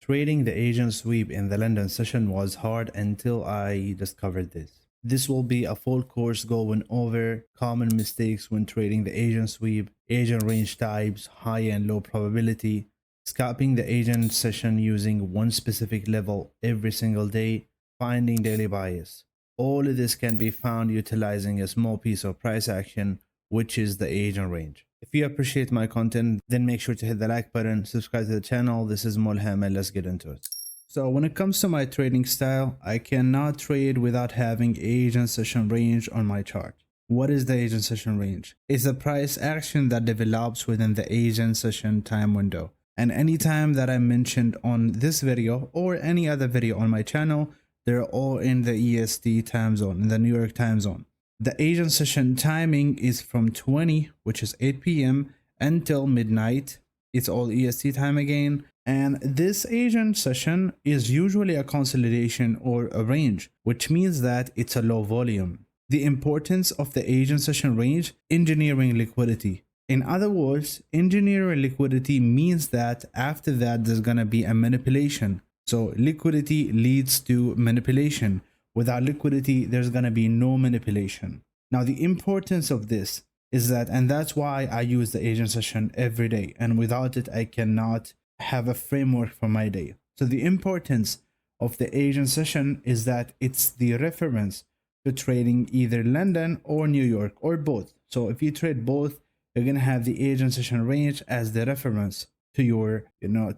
Trading the Asian sweep in the London session was hard until I discovered this. This will be a full course going over common mistakes when trading the Asian sweep, Asian range types, high and low probability, scalping the Asian session using one specific level every single day, finding daily bias. All of this can be found utilizing a small piece of price action, which is the Asian range. If you appreciate my content, then make sure to hit the like button, subscribe to the channel. This is Mulham and let's get into it. So when it comes to my trading style, I cannot trade without having Asian session range on my chart. What is the Asian session range? It's a price action that develops within the Asian session time window. And any time that I mentioned on this video or any other video on my channel, they're all in the EST time zone, in the New York time zone. The Asian session timing is from 20, which is 8 p.m. until midnight. It's all EST time again. And this Asian session is usually a consolidation or a range, which means that it's a low volume. The importance of the Asian session range, engineering liquidity. In other words, engineering liquidity means that after that, there's going to be a manipulation. So liquidity leads to manipulation. Without liquidity, there's going to be no manipulation. Now, the importance of this is that, and that's why I use the Asian session every day. And without it, I cannot have a framework for my day. So the importance of the Asian session is that it's the reference to trading either London or New York or both. So if you trade both, you're going to have the Asian session range as the reference to your,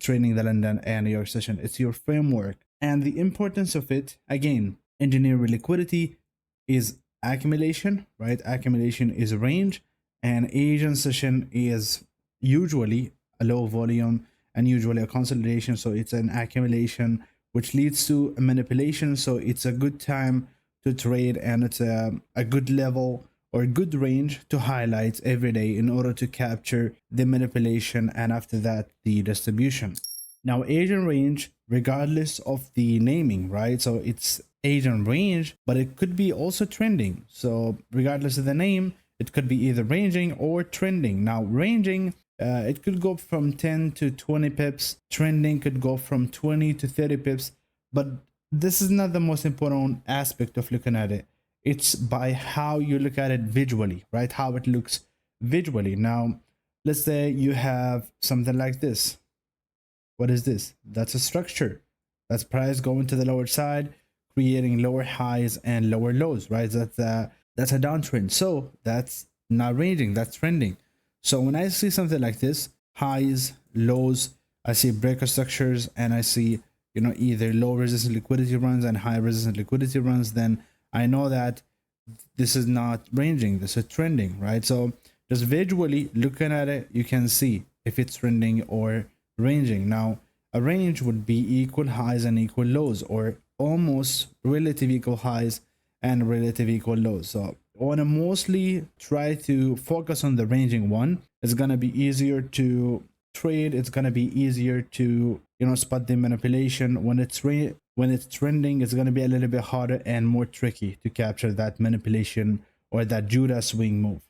trading the London and New York session. It's your framework. And the importance of it, again, engineering liquidity is accumulation, right? Accumulation is range, and Asian session is usually a low volume and usually a consolidation. So it's an accumulation, which leads to a manipulation. So it's a good time to trade, and it's a good level or a good range to highlight every day in order to capture the manipulation and after that the distribution. Now, Asian range, regardless of the naming, right? So it's Asian range, but it could be also trending. So regardless of the name, it could be either ranging or trending. Now, ranging, it could go from 10 to 20 pips. Trending could go from 20 to 30 pips. But this is not the most important aspect of looking at it. It's by how you look at it visually, right? How it looks visually. Now, let's say you have something like this. What is this? That's a structure. That's price going to the lower side, creating lower highs and lower lows, right? That's a downtrend. So that's not ranging, that's trending. So when I see something like this, highs, lows, I see breaker structures, and I see, either low resistance liquidity runs and high resistance liquidity runs, then I know that this is not ranging, this is trending, right? So just visually looking at it, you can see if it's trending or ranging. Now, a range would be equal highs and equal lows, or almost relative equal highs and relative equal lows. So I want to mostly try to focus on the ranging one. It's going to be easier to trade. It's going to be easier to, spot the manipulation. When it's trending, it's going to be a little bit harder and more tricky to capture that manipulation or that Judah swing move.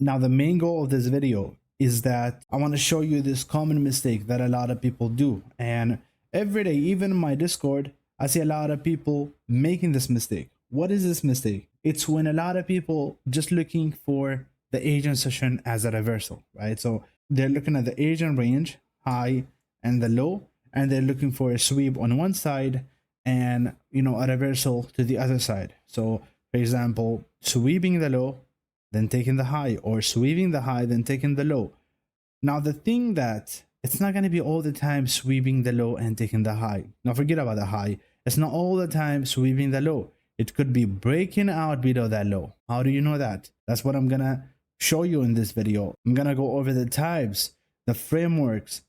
Now, the main goal of this video is that I want to show you this common mistake that a lot of people do. And every day, even in my Discord, I see a lot of people making this mistake. What is this mistake? It's when a lot of people just looking for the Asian session as a reversal, right? So they're looking at the Asian range, high and the low, and they're looking for a sweep on one side and, a reversal to the other side. So, for example, sweeping the low, then taking the high, or sweeping the high, then taking the low. Now, the thing that it's not going to be all the time sweeping the low and taking the high. Now, forget about the high. It's not all the time sweeping the low. It could be breaking out below that low. How do you know that? That's what I'm going to show you in this video. I'm going to go over the types, the frameworks,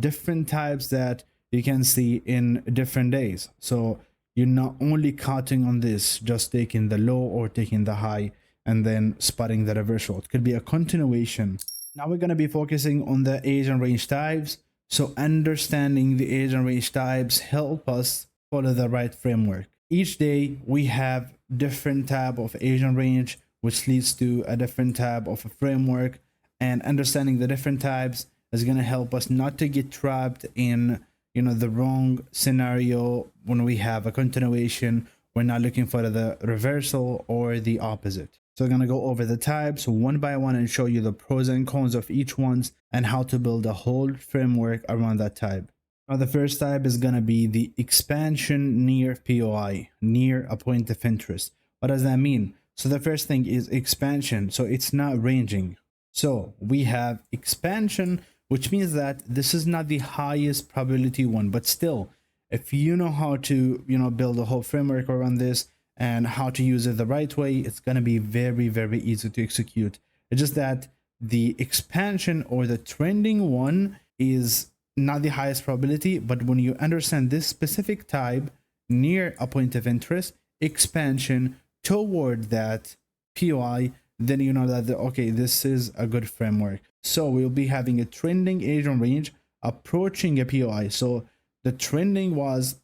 different types that you can see in different days. So you're not only counting on this, just taking the low or taking the high and then spotting the reversal. It could be a continuation. Now we're going to be focusing on the Asian range types. So understanding the Asian range types help us follow the right framework. Each day we have different tab of Asian range, which leads to a different tab of a framework, and understanding the different types is going to help us not to get trapped in, the wrong scenario when we have a continuation. We're not looking for the reversal or the opposite. So I'm going to go over the types one by one and show you the pros and cons of each ones and how to build a whole framework around that type. Now, the first type is going to be the expansion near POI, near a point of interest. What does that mean? So the first thing is expansion. So it's not ranging. So we have expansion, which means that this is not the highest probability one, but still, if you know how to, build a whole framework around this and how to use it the right way, it's going to be very, very easy to execute. It's just that the expansion or the trending one is not the highest probability, but when you understand this specific type near a point of interest, expansion toward that POI, then you know that, okay, this is a good framework. So we'll be having a trending Asian range approaching a POI. So the trending was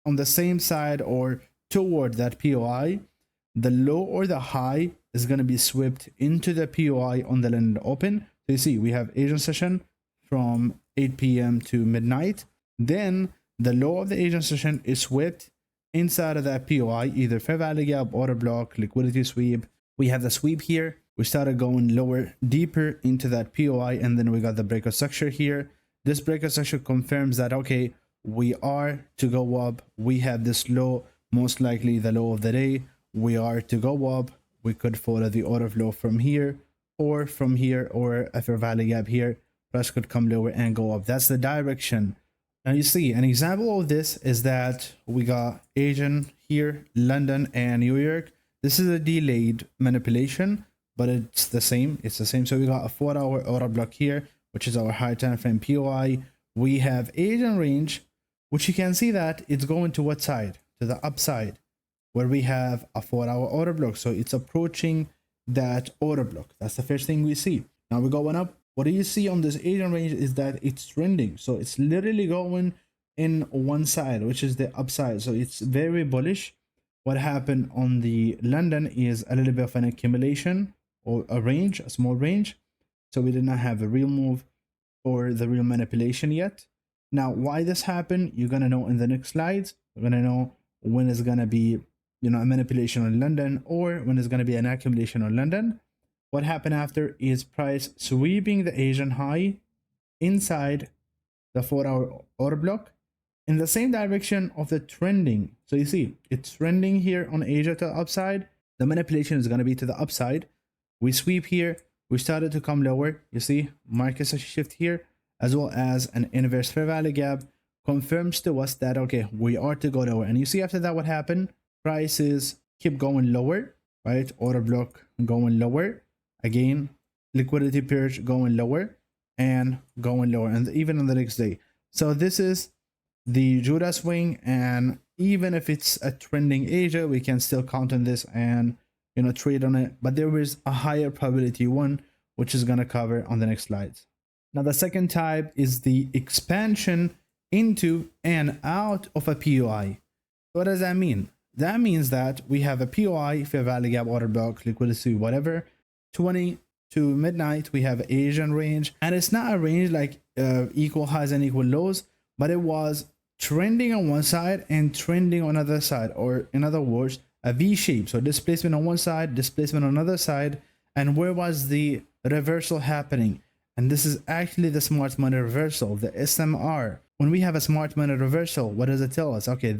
on the same side or toward that POI. The low or the high is going to be swept into the POI on the London Open. So you see, we have Asian session from 8 p.m. to midnight. Then the low of the Asian session is swept inside of that POI, either fair value gap, order block, liquidity sweep. We have the sweep here. We started going lower, deeper into that POI, and then we got the breakout structure here. This breakout structure confirms that, okay, we are to go up. We have this low, most likely the low of the day. We are to go up. We could follow the order flow from here, or a fair value gap here. Price could come lower and go up. That's the direction. Now you see an example of this is that we got Asian here, London and New York. This is a delayed manipulation, but it's the same. It's the same. So we got a 4-hour order block here, which is our high time frame POI. We have Asian range, which you can see that it's going to what side? To the upside, where we have a 4-hour order block. So it's approaching that order block. That's the first thing we see. Now we're going up. What do you see on this Asian range is that it's trending. So it's literally going in one side, which is the upside. So it's very bullish. What happened on the London is a little bit of an accumulation or a range, a small range. So we did not have a real move or the real manipulation yet. Now, why this happened, you're going to know in the next slides. We're going to know when it's going to be, a manipulation on London or when it's going to be an accumulation on London. What happened after is price sweeping the Asian high inside the 4-hour order block in the same direction of the trending. So you see, it's trending here on Asia to the upside. The manipulation is going to be to the upside. We sweep here. We started to come lower. You see, market shift here, as well as an inverse fair value gap confirms to us that, okay, we are to go lower. And you see after that what happened? Prices keep going lower, right? Order block going lower. Again, liquidity purge going lower and going lower, and even on the next day. So this is the Judah swing, and even if it's a trending Asia, we can still count on this and trade on it. But there is a higher probability one, which is going to cover on the next slides. Now the second type is the expansion into and out of a POI. What does that mean? That means that we have a POI, fair value gap, order block, liquidity, whatever. 20 to midnight, we have Asian range, and it's not a range like equal highs and equal lows, but it was trending on one side and trending on another side, or in other words, a V shape. So displacement on one side, displacement on another side. And where was the reversal happening? And this is actually the smart money reversal, the SMR. When we have a smart money reversal, what does it tell us? Okay,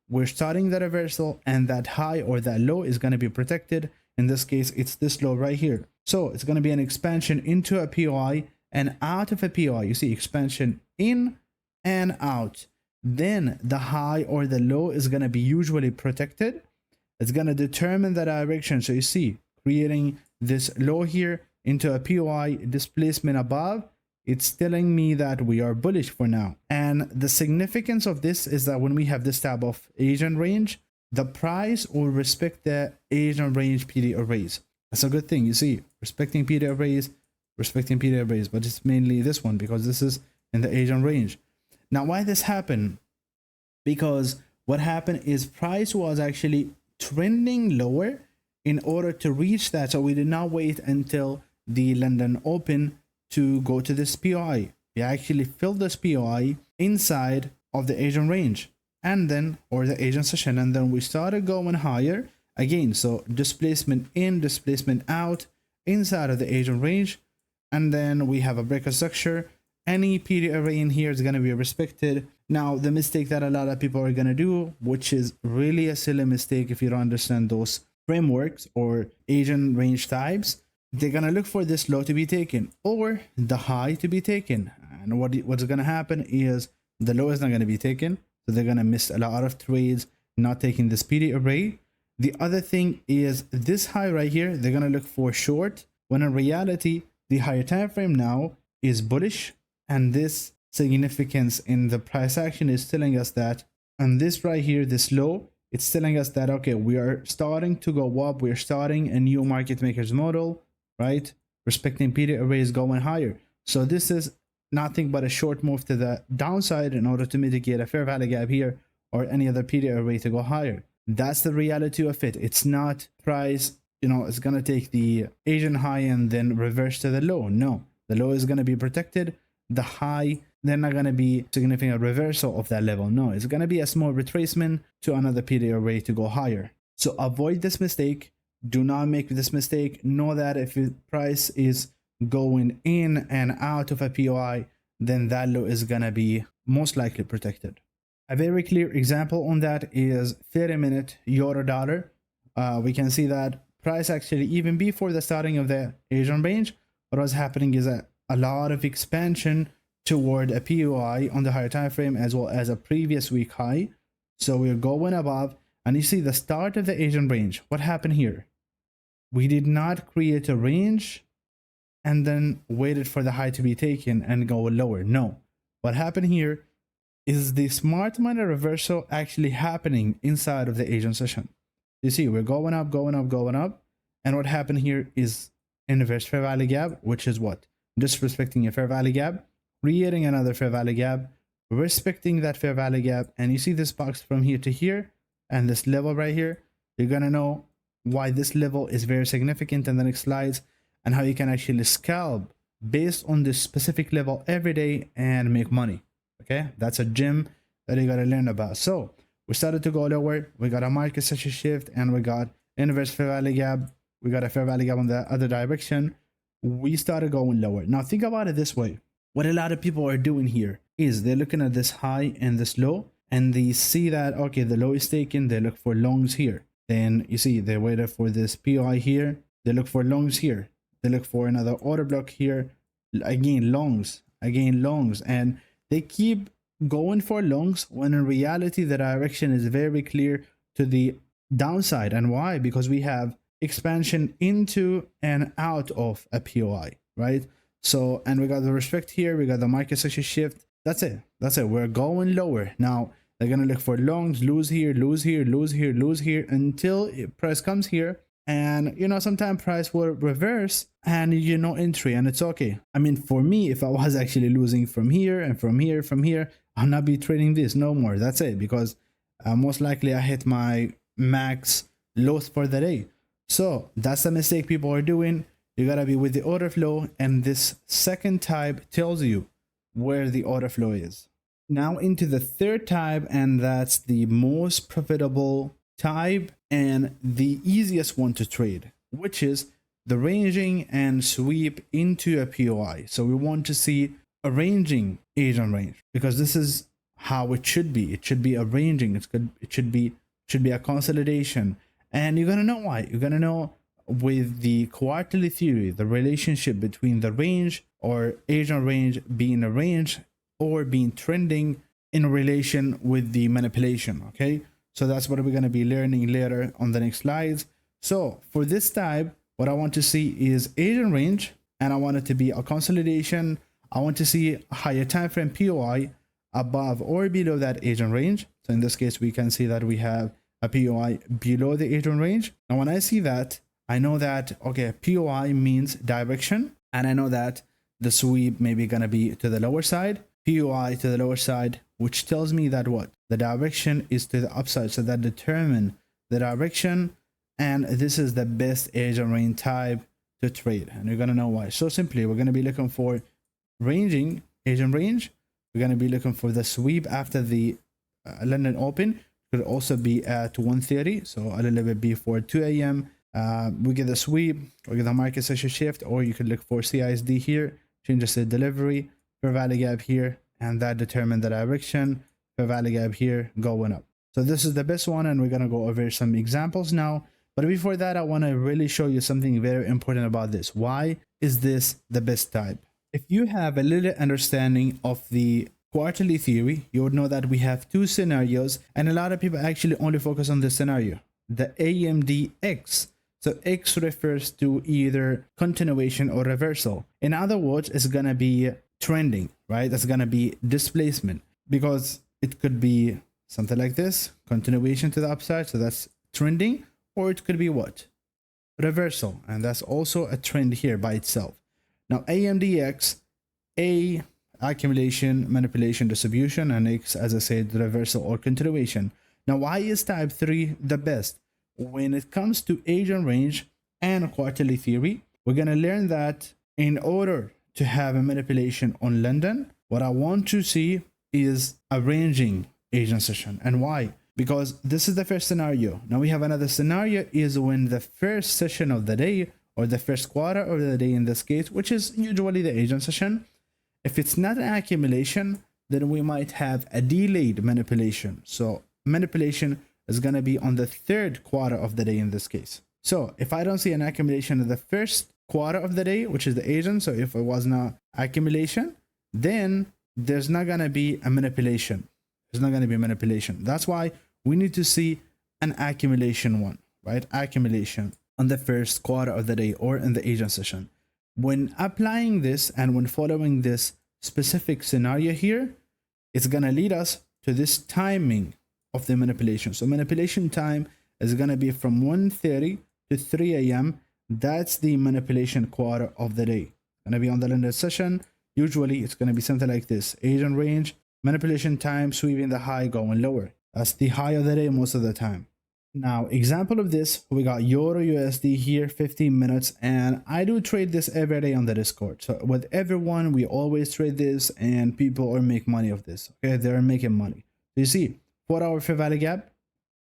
we're starting the reversal, and that high or that low is going to be protected. In this case, it's this low right here. So it's going to be an expansion into a POI and out of a POI. You see expansion in and out. Then the high or the low is going to be usually protected. It's going to determine the direction. So you see, creating this low here into a POI, displacement above, it's telling me that we are bullish for now. And the significance of this is that when we have this type of Asian range, the price will respect the Asian range PD arrays. That's a good thing. You see, respecting PD arrays, but it's mainly this one because this is in the Asian range. Now, why this happened? Because what happened is price was actually trending lower in order to reach that. So we did not wait until the London Open to go to this POI. We actually filled this POI inside of the Asian range, and then, or the Asian session, and then we started going higher again. So displacement in, displacement out, inside of the Asian range, and then we have a breaker structure. Any PD array in here is going to be respected. Now, the mistake that a lot of people are going to do, which is really a silly mistake if you don't understand those frameworks or Asian range types, they're going to look for this low to be taken or the high to be taken. And what's going to happen is the low is not going to be taken. So they're going to miss a lot of trades not taking this PD array. The other thing is this high right here, they're going to look for short, when in reality, the higher time frame now is bullish. And this significance in the price action is telling us that, and this right here, this low, it's telling us that, okay, we are starting to go up. We're starting a new market makers model, right? Respecting PD arrays going higher. So this is nothing but a short move to the downside in order to mitigate a fair value gap here or any other PD array to go higher. That's the reality of it. It's not price, it's going to take the Asian high and then reverse to the low. No, the low is going to be protected. The high, they're not going to be significant reversal of that level. No, it's going to be a small retracement to another PD array to go higher. So avoid this mistake. Do not make this mistake. Know that if the price is going in and out of a POI, then that low is going to be most likely protected. A very clear example on that is 30-minute euro dollar. We can see that price actually, even before the starting of the Asian range, what was happening is a lot of expansion toward a POI on the higher time frame as well as a previous week high. So we're going above, and you see the start of the Asian range. What happened here? We did not create a range and then waited for the high to be taken and go lower. No, what happened here is the smart money reversal actually happening inside of the Asian session. You see, we're going up, going up, going up, and what happened here is inverse fair value gap, which is what? Disrespecting a fair value gap, creating another fair value gap, respecting that fair value gap, and you see this box from here to here and this level right here. You're gonna know why this level is very significant in the next slides and how you can actually scalp based on this specific level every day and make money. Okay, that's a gem that you gotta learn about. So we started to go lower, we got a market structure shift, and we got inverse fair value gap, we got a fair value gap on the other direction. We started going lower. Now think about it this way. What a lot of people are doing here is they're looking at this high and this low, and they see that, okay, the low is taken, they look for longs here. Then you see they waited for this POI here, they look for longs here, they look for another order block here, again longs, and they keep going for longs when in reality the direction is very clear to the downside. And why? Because we have expansion into and out of a POI, right? So, and we got the respect here, we got the market structure shift. That's it. We're going lower. Now they're gonna look for longs, lose here, lose here, lose here, lose here, until price comes here. And sometimes price will reverse and entry, and it's okay. I mean, for me, if I was actually losing from here and from here, I'll not be trading this no more. That's it, because most likely I hit my max loss for the day. So that's the mistake people are doing. You gotta be with the order flow, and this second type tells you where the order flow is. Now into the third type, and that's the most profitable type and the easiest one to trade, which is the ranging and sweep into a POI. So we want to see a ranging Asian range, because this is how it should be. It should be a ranging. It should be a consolidation. And you're gonna know why. You're gonna know with the quarterly theory, the relationship between the range or Asian range being a range or being trending in relation with the manipulation. Okay, so that's what we're going to be learning later on the next slides. So for this type, what I want to see is Asian range, and I want it to be a consolidation. I want to see a higher time frame POI above or below that Asian range. So in this case, we can see that we have a POI below the Asian range. And when I see that, I know that, okay, POI means direction, and I know that the sweep may be going to be to the lower side, POI to the lower side, which tells me that what? The direction is to the upside. So that determines the direction, and this is the best Asian range type to trade. And you're going to know why. So simply, we're going to be looking for ranging Asian range, We're going to be looking for the sweep after the London Open. Could also be at 1:30, so a little bit before 2 a.m. We get the sweep, or get the market session shift, or you could look for CISD here, changes to delivery, fair value gap here, and that determine the direction, fair value gap here going up. So this is the best one, and we're going to go over some examples now. But before that, I want to really show you something very important about this. Why is this the best type? If you have a little understanding of the quarterly theory, you would know that we have two scenarios, and a lot of people actually only focus on this scenario, the AMDX. So X refers to either continuation or reversal. In other words, it's going to be trending, right? That's going to be displacement, because it could be something like this, continuation to the upside, so that's trending, or it could be what? Reversal, and that's also a trend here by itself. Now AMDX, A, accumulation, manipulation, distribution, and X, as I said, reversal or continuation. Now why is type 3 the best? When it comes to Asian range and quarterly theory, we're going to learn that in order to have a manipulation on London, what I want to see is a ranging Asian session. And why? Because this is the first scenario. Now we have another scenario, is when the first session of the day, or the first quarter of the day in this case, which is usually the Asian session, if it's not an accumulation, then we might have a delayed manipulation. So manipulation is going to be on the third quarter of the day in this case. So if I don't see an accumulation in the first quarter of the day, which is the Asian, so if it was not accumulation, then there's not going to be a manipulation. There's not going to be manipulation. That's why we need to see an accumulation one, right? Accumulation on the first quarter of the day or in the Asian session. When applying this and when following this specific scenario here, it's going to lead us to this timing of the manipulation. So manipulation time is going to be from 1:30 to 3 a.m. That's the manipulation quarter of the day. Going to be on the London session. Usually it's going to be something like this. Asian range, manipulation time, sweeping the high, going lower. That's the high of the day most of the time. Now, example of this, we got Euro USD here, 15 minutes, and I do trade this every day on the Discord. So with everyone, we always trade this, and people are making money of this. Okay, they're making money. So you see, 4-hour fair value gap,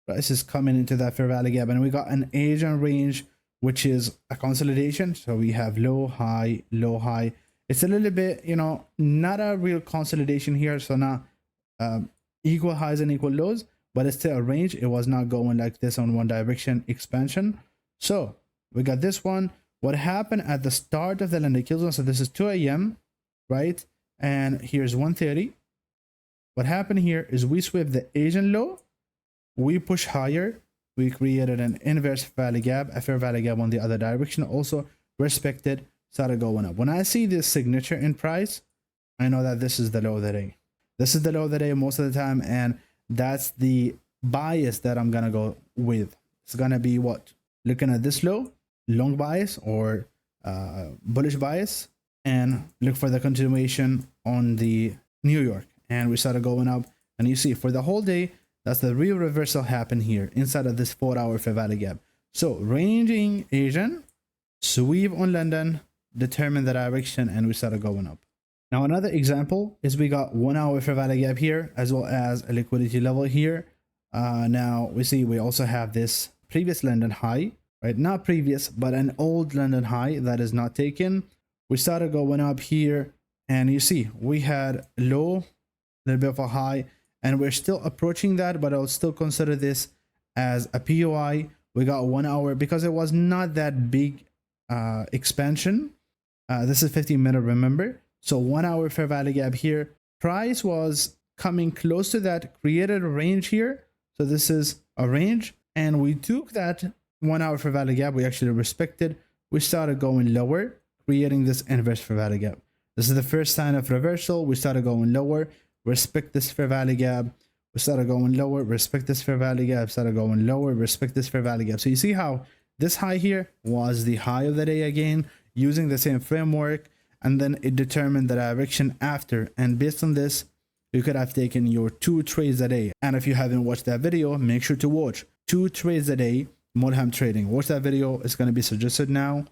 price is coming into that fair value gap, and we got an Asian range, which is a consolidation. So we have low, high, low, high. It's a little bit, you know, not a real consolidation here, so not equal highs and equal lows, but it's still a range. It was not going like this on one direction expansion. So we got this one. What happened at the start of the London kill zone? So this is 2 a.m., right? And here's 1:30. What happened here is we swept the Asian low, we push higher, we created an inverse value gap, a fair value gap on the other direction, also respected, started going up. When I see this signature in price, I know that this is the low of the day. This is the low of the day most of the time, and that's the bias that I'm gonna go with. It's gonna be what? Looking at this low, long bias or bullish bias, and look for the continuation on the New York. And we started going up, and you see for the whole day, that's the real reversal happened here inside of this 4-hour fair value gap. So ranging Asian, sweep on London, determine the direction, and we started going up. Now another example is we got 1-hour fair value gap here, as well as a liquidity level here. Now we see we also have this previous London high, right? Not previous, but an old London high that is not taken. We started going up here, and you see we had low, a little bit of a high, and we're still approaching that, but I'll still consider this as a POI. We got 1 hour because it was not that big expansion. This is 15-minute, remember? So 1 hour fair value gap here. Price was coming close to that, created a range here. So this is a range, and we took that 1 hour fair value gap. We actually respected. We started going lower, creating this inverse fair value gap. This is the first sign of reversal. We started going lower, respect this fair value gap. We started going lower, respect this fair value gap, started going lower, respect this fair value gap. So you see how this high here was the high of the day again, using the same framework, and then it determined the direction after. And based on this, you could have taken your 2 trades a day. And if you haven't watched that video, make sure to watch 2 trades a day, Mulham trading. Watch that video, it's going to be suggested now.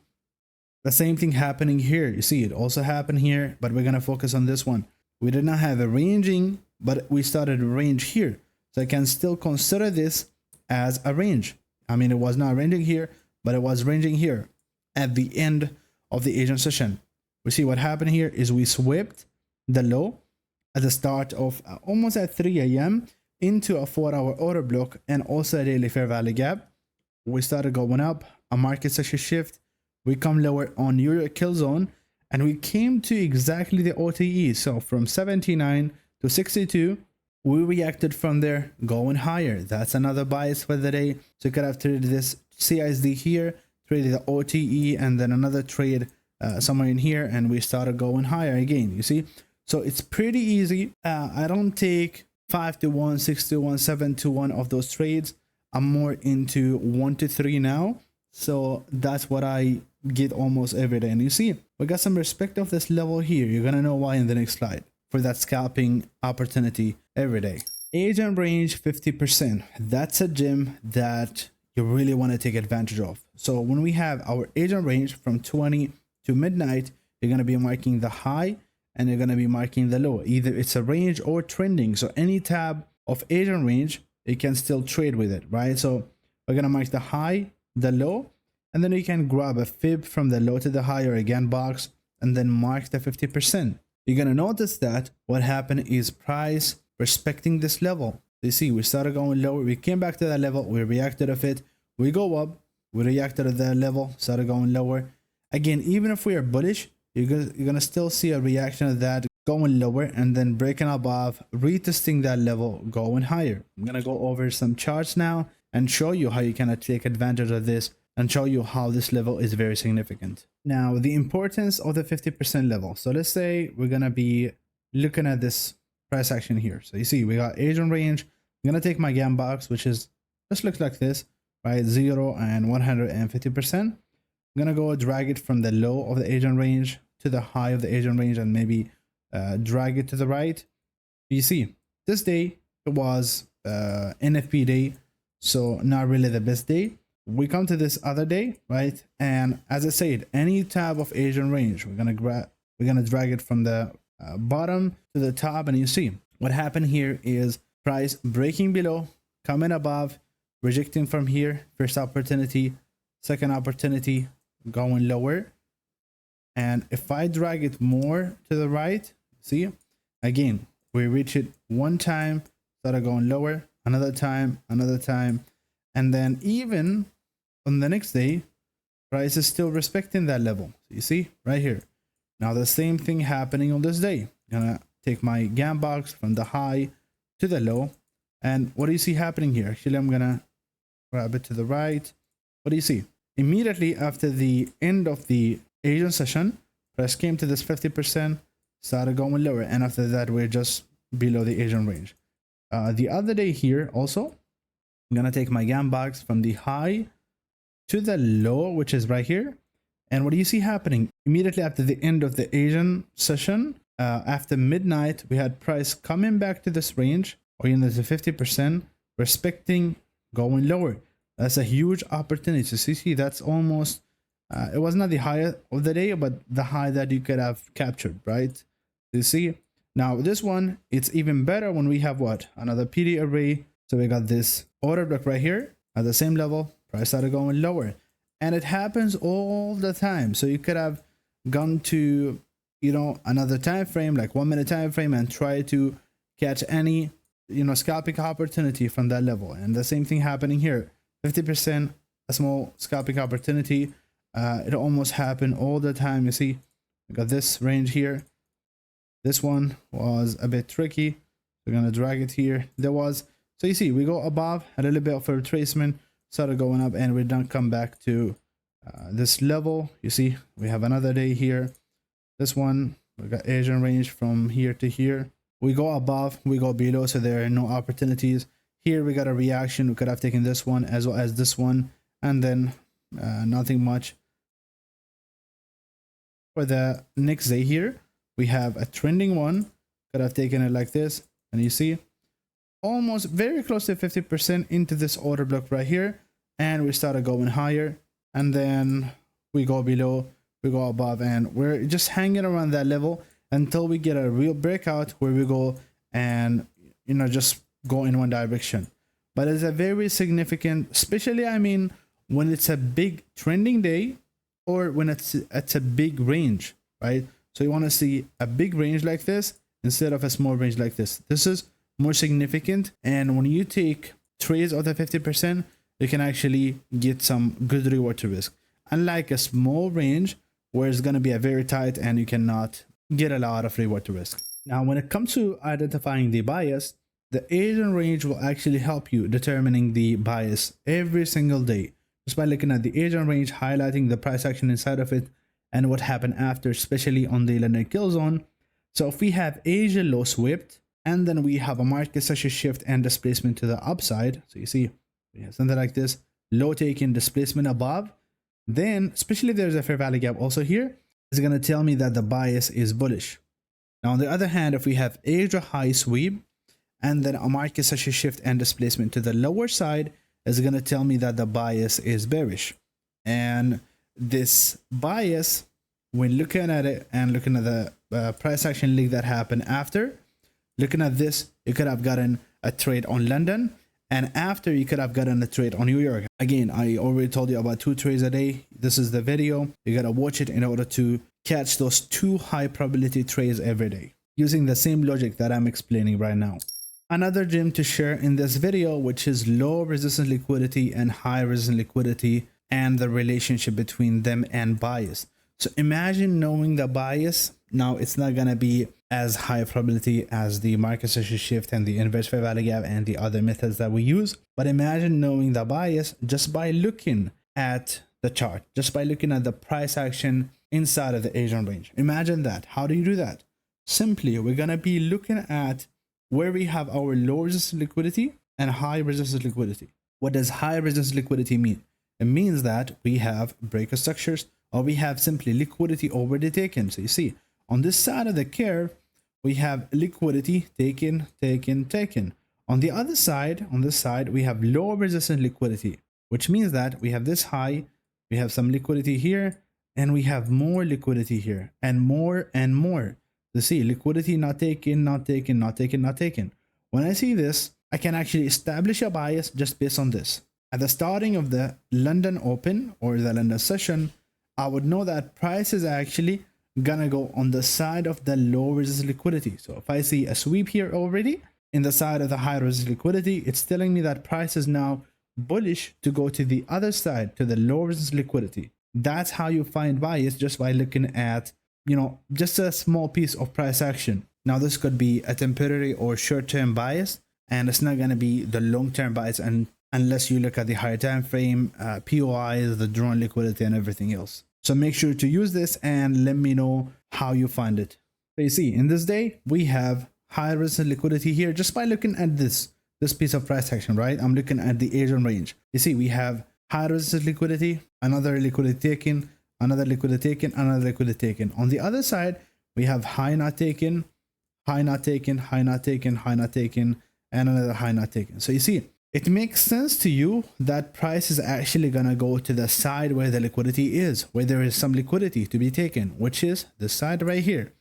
The same thing happening here. You see, it also happened here, but we're going to focus on this one. We did not have a ranging, but we started a range here. So I can still consider this as a range. I mean, it was not ranging here, but it was ranging here at the end of the Asian session. We see what happened here is we swept the low at the start of almost at 3 a.m. into a 4-hour order block and also a daily fair value gap. We started going up, a market section shift. We come lower on Euro kill zone and we came to exactly the OTE. So from 79 to 62, we reacted from there, going higher. That's another bias for the day. So you could have traded this CISD here, traded the OTE, and then another trade somewhere in here, and we started going higher again. You see, so it's pretty easy. I don't take 5 to 1, 6 to 1, 7 to 1 of those trades. I'm more into 1 to 3 now. So that's what I get almost every day. And you see, we got some respect of this level here. You're gonna know why in the next slide for that scalping opportunity every day. Agent range 50%. That's a gem that you really want to take advantage of. So when we have our agent range from 20 to midnight, you're going to be marking the high and you're going to be marking the low. Either it's a range or trending. So any tab of agent range, you can still trade with it, right? So we're going to mark the high, the low, and then you can grab a fib from the low to the high or again box and then mark the 50%. You're going to notice that what happened is price respecting this level. You see, we started going lower, we came back to that level, we reacted of it, we go up, we reacted at that level, started going lower. Again, even if we are bullish, you're gonna still see a reaction of that going lower and then breaking above, retesting that level, going higher. I'm gonna go over some charts now and show you how you can take advantage of this and show you how this level is very significant. Now, the importance of the 50% level. So let's say we're gonna be looking at this price action here. So you see, we got agent range. I'm gonna take my gam box, which is just looks like this, right? 0 and 150%. I'm gonna go drag it from the low of the agent range to the high of the agent range and maybe drag it to the right. You see, this day it was NFP day, so not really the best day. We come to this other day, right? And as I said, any tab of agent range, we're gonna drag it from the bottom to the top, and you see what happened here is price breaking below, coming above, rejecting from here, first opportunity, second opportunity, going lower. And if I drag it more to the right, see, again, we reach it one time, started going lower, another time, and then even on the next day, price is still respecting that level. So you see right here. Now the same thing happening on this day. I'm gonna take my gam box from the high to the low, and what do you see happening here? Actually, I'm gonna grab it to the right. What do you see? Immediately after the end of the Asian session, price came to this 50%, started going lower, and after that we're just below the Asian range. The other day here also, I'm gonna take my gam box from the high to the low, which is right here. And what do you see happening? Immediately after the end of the Asian session, after midnight, we had price coming back to this range, or in the 50%, respecting, going lower. That's a huge opportunity. So see, that's almost, it was not the high of the day, but the high that you could have captured, right? You see, now this one, it's even better when we have what? Another PD array. So we got this order block right here at the same level, price started going lower. And it happens all the time. So you could have gone to, you know, another time frame, like 1 minute time frame, and try to catch any, you know, scalping opportunity from that level. And the same thing happening here. 50%, a small scalping opportunity. It almost happened all the time. You see, we got this range here. This one was a bit tricky. We're gonna drag it here. There was, so you see, we go above a little bit of a retracement, started going up, and we don't come back to this level. You see, we have another day here. This one, we got Asian range from here to here. We go above, we go below, so there are no opportunities. Here we got a reaction. We could have taken this one as well as this one, and then nothing much. For the next day here, we have a trending one. Could have taken it like this, and you see, almost very close to 50% into this order block right here, and we started going higher, and then we go below, we go above, and we're just hanging around that level. until we get a real breakout where we go and just go in one direction. But it's a very significant, especially when it's a big trending day or when it's a big range, right? So you want to see a big range like this instead of a small range like this. This is more significant, and when you take trades of the 50%, you can actually get some good reward to risk, unlike a small range where it's going to be a very tight and you cannot get a lot of reward to risk. Now when it comes to identifying the bias, the Asian range will actually help you determining the bias every single day just by looking at the Asian range, highlighting the price action inside of it and what happened after, especially on the London kill zone. So if we have Asia low swept and then we have a market such a shift and displacement to the upside, so you see we have something like this, low taking displacement above, then especially if there's a fair value gap also here, it's going to tell me that the bias is bullish. Now on the other hand, if we have Asia high sweep and then a market such a shift and displacement to the lower side, is going to tell me that the bias is bearish. And this bias, when looking at it and looking at the price action leak that happened after, looking at this, you could have gotten a trade on London, and after you could have gotten a trade on New York. Again, I already told you about 2 trades a day. This is the video. You gotta watch it in order to catch those 2 high probability trades every day using the same logic that I'm explaining right now. Another gem to share in this video, which is low resistance liquidity and high resistance liquidity and the relationship between them and bias. So imagine knowing the bias. Now it's not gonna be as high probability as the market session shift and the inverse fair value gap and the other methods that we use, but imagine knowing the bias just by looking at the chart, just by looking at the price action inside of the Asian range. Imagine that. How do you do that? Simply, we're gonna be looking at where we have our low resistance liquidity and high resistance liquidity. What does high resistance liquidity mean? It means that we have breaker structures or we have simply liquidity already taken. So you see on this side of the curve, we have liquidity taken. On the other side, on this side, we have low resistance liquidity, which means that we have this high, we have some liquidity here, and we have more liquidity here and more and more. You see liquidity not taken. When I see this, I can actually establish a bias just based on this. At the starting of the London open or the London session, I would know that price is actually gonna go on the side of the low resistance liquidity. So if I see a sweep here already in the side of the high resistance liquidity, it's telling me that price is now bullish to go to the other side, to the low resistance liquidity. That's how you find bias, just by looking at just a small piece of price action. Now this could be a temporary or short-term bias, and it's not going to be the long-term bias unless you look at the higher time frame, POIs, the drawn liquidity and everything else. So make sure to use this and let me know how you find it. So you see in this day we have high resistance liquidity here just by looking at this piece of price action, right? I'm looking at the Asian range. You see we have high resistance liquidity, another liquidity taken, another liquidity taken, another liquidity taken. On the other side, we have high not taken, high not taken, high not taken, high not taken, and another high not taken. So you see, it makes sense to you that price is actually gonna go to the side where the liquidity is, where there is some liquidity to be taken, which is the side right here.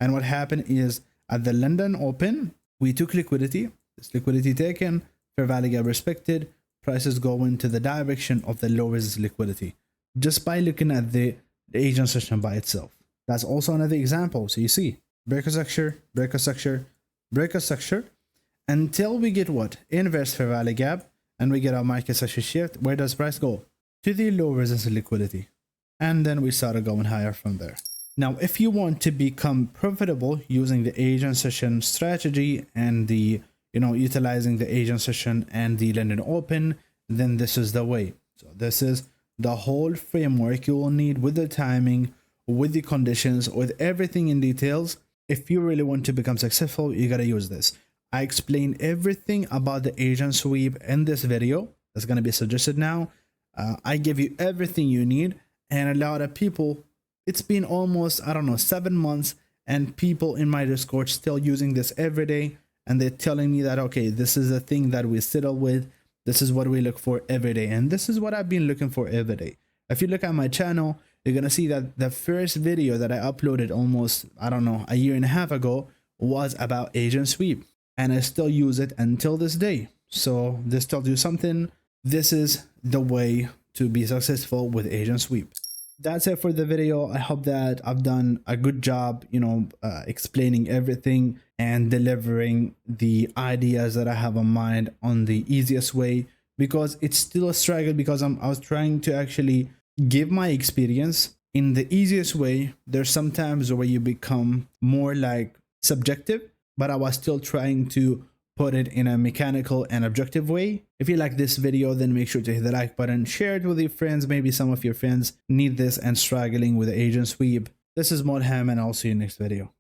And what happened is at the London open, we took liquidity, this liquidity taken, fair value gap respected, prices go into the direction of the low resistance liquidity, just by looking at the Asian session by itself. That's also another example. So you see breaker structure, breaker structure, breaker structure, until we get what? Inverse fair value gap, and we get our market session shift. Where does price go? To the low resistance liquidity. And then we started going higher from there. Now, if you want to become profitable using the Asian session strategy and the utilizing the Asian session and the London open, then this is the way. So this is the whole framework you will need, with the timing, with the conditions, with everything in details. If you really want to become successful, you gotta use this. I explain everything about the Asian sweep in this video that's gonna be suggested now. I give you everything you need, and a lot of people, it's been almost, I don't know, 7 months, and people in my Discord still using this every day, and they're telling me that, okay, this is the thing that we settle with, this is what we look for every day, and this is what I've been looking for every day. If you look at my channel, you're gonna see that the first video that I uploaded almost, I don't know, a year and a half ago was about agent sweep, and I still use it until this day. So this tells you something. This is the way to be successful with agent sweep. That's it for the video. I hope that I've done a good job, explaining everything and delivering the ideas that I have in mind on the easiest way, because it's still a struggle, because I was trying to actually give my experience in the easiest way. There's sometimes where you become more like subjective, but I was still trying to put it in a mechanical and objective way. If you like this video, then make sure to hit the like button, share it with your friends. Maybe some of your friends need this and struggling with the agent sweep. This is Mulham, and I'll see you next video.